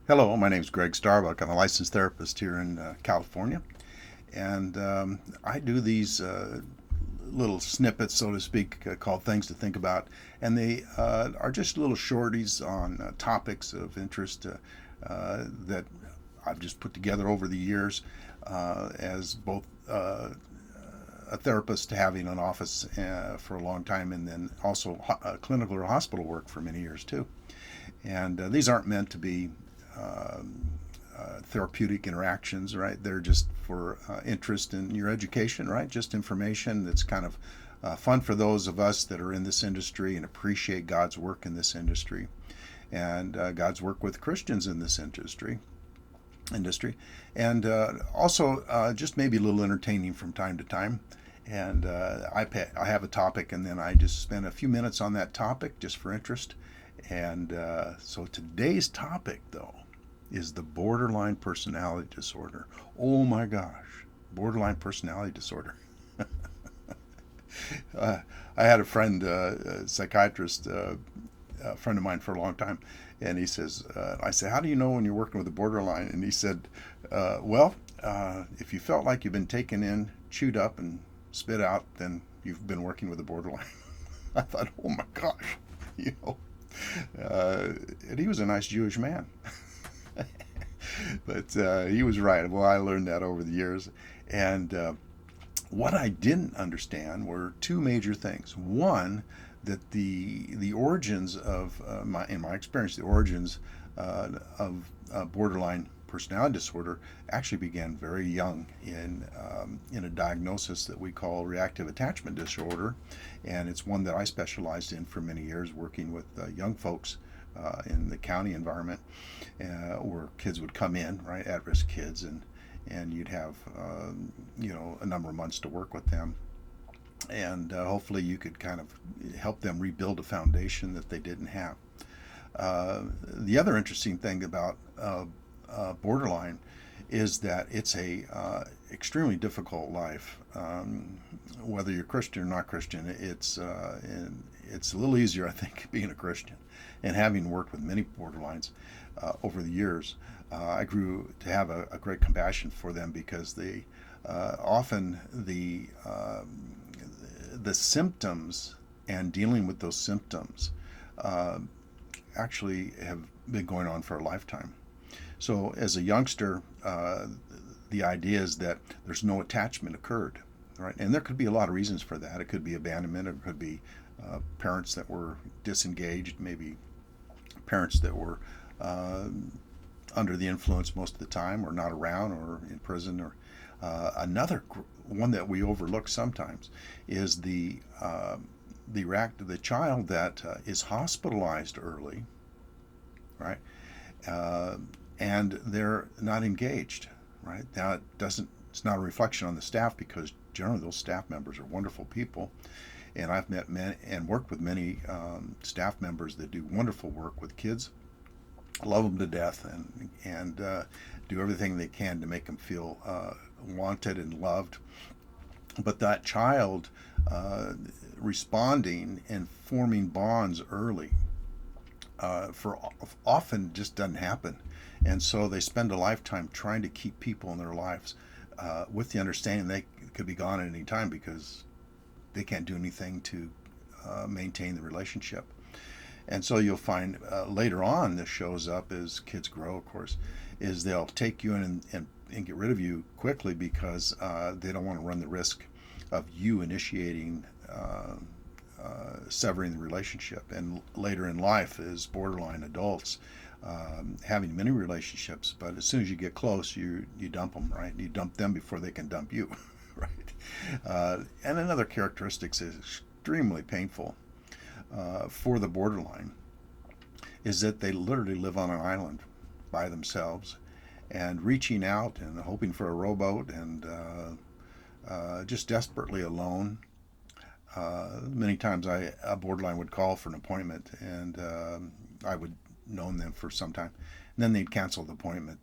Hello, my name is Greg Starbuck. I'm a licensed therapist here in California, and I do these little snippets, so to speak, called Things to Think About, and they are just little shorties on topics of interest that I've just put together over the years as both a therapist having an office for a long time, and then also clinical or hospital work for many years too. And these aren't meant to be therapeutic interactions, right? They're just for interest in your education, right? Just information that's kind of fun for those of us that are in this industry and appreciate God's work in this industry and God's work with Christians in this industry, and also just maybe a little entertaining from time to time. And I have a topic, and then I just spend a few minutes on that topic just for interest. And so today's topic, though, is the borderline personality disorder. Oh my gosh, borderline personality disorder. I had a friend, a psychiatrist, a friend of mine for a long time, and he says, I said, how do you know when you're working with a borderline? And he said, if you felt like you've been taken in, chewed up, and spit out, then you've been working with a borderline. I thought, oh my gosh, you know. And he was a nice Jewish man. But he was right. Well, I learned that over the years. And what I didn't understand were two major things. One, that the origins of in my experience, the origins of borderline personality disorder actually began very young in a diagnosis that we call reactive attachment disorder, and it's one that I specialized in for many years, working with young folks in the county environment, where kids would come in, right, at-risk kids, and you'd have a number of months to work with them, and hopefully you could kind of help them rebuild a foundation that they didn't have. The other interesting thing about borderline is that it's a extremely difficult life. Whether you're Christian or not Christian, it's a little easier, I think, being a Christian. And having worked with many borderlines over the years, I grew to have a great compassion for them, because they often the symptoms and dealing with those symptoms actually have been going on for a lifetime. So as a youngster, the idea is that there's no attachment occurred, right? And there could be a lot of reasons for that. It could be abandonment. It could be parents that were disengaged, maybe parents that were under the influence most of the time, or not around, or in prison. Or another one that we overlook sometimes is the child that is hospitalized early, right? And they're not engaged, right? Now it's not a reflection on the staff, because generally those staff members are wonderful people, and I've met and worked with many staff members that do wonderful work with kids, love them to death, and do everything they can to make them feel wanted and loved. But that child responding and forming bonds early for often just doesn't happen. And so they spend a lifetime trying to keep people in their lives with the understanding they could be gone at any time, because they can't do anything to maintain the relationship. And so you'll find later on, this shows up as kids grow, of course, is they'll take you in and get rid of you quickly, because they don't want to run the risk of you initiating severing the relationship. And later in life, as borderline adults, having many relationships, but as soon as you get close, you dump them, right? You dump them before they can dump you, right? And another characteristic is extremely painful for the borderline is that they literally live on an island by themselves, and reaching out and hoping for a rowboat, and just desperately alone. Many times a borderline would call for an appointment, and I would known them for some time, and then they'd cancel the appointment,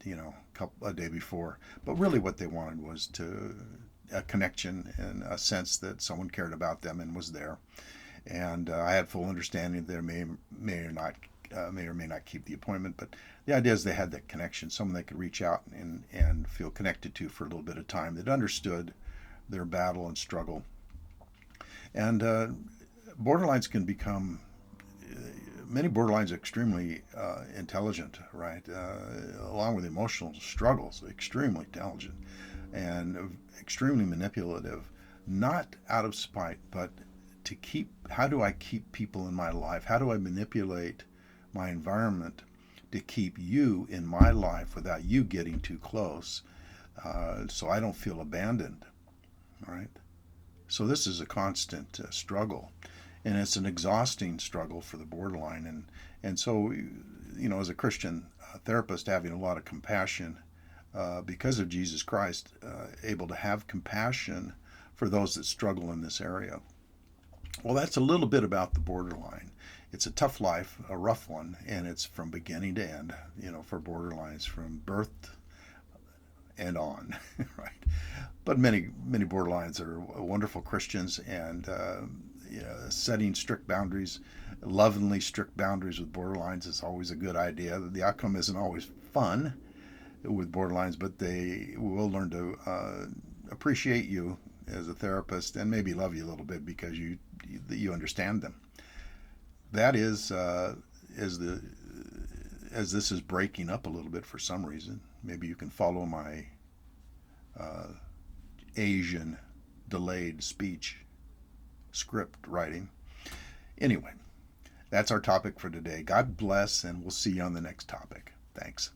a day before. But really what they wanted was a connection, and a sense that someone cared about them and was there. And I had full understanding that they may or not may or may not keep the appointment, but the idea is they had that connection, someone they could reach out and feel connected to for a little bit of time, that understood their battle and struggle. And borderlines can become, many borderlines are extremely intelligent, right? Along with emotional struggles, extremely intelligent and extremely manipulative, not out of spite, but to keep, how do I keep people in my life? How do I manipulate my environment to keep you in my life without you getting too close, so I don't feel abandoned, right? So this is a constant struggle, and it's an exhausting struggle for the borderline. And so, as a Christian therapist, having a lot of compassion because of Jesus Christ, able to have compassion for those that struggle in this area. Well, that's a little bit about the borderline. It's a tough life, a rough one, and it's from beginning to end, for borderlines, from birth and on, right? But many borderlines are wonderful Christians, and setting strict boundaries, lovingly strict boundaries with borderlines is always a good idea. The outcome isn't always fun with borderlines, but they will learn to appreciate you as a therapist and maybe love you a little bit because you understand them. That is as this is breaking up a little bit for some reason. Maybe you can follow my Asian delayed speech script writing. Anyway, that's our topic for today. God bless, and we'll see you on the next topic. Thanks.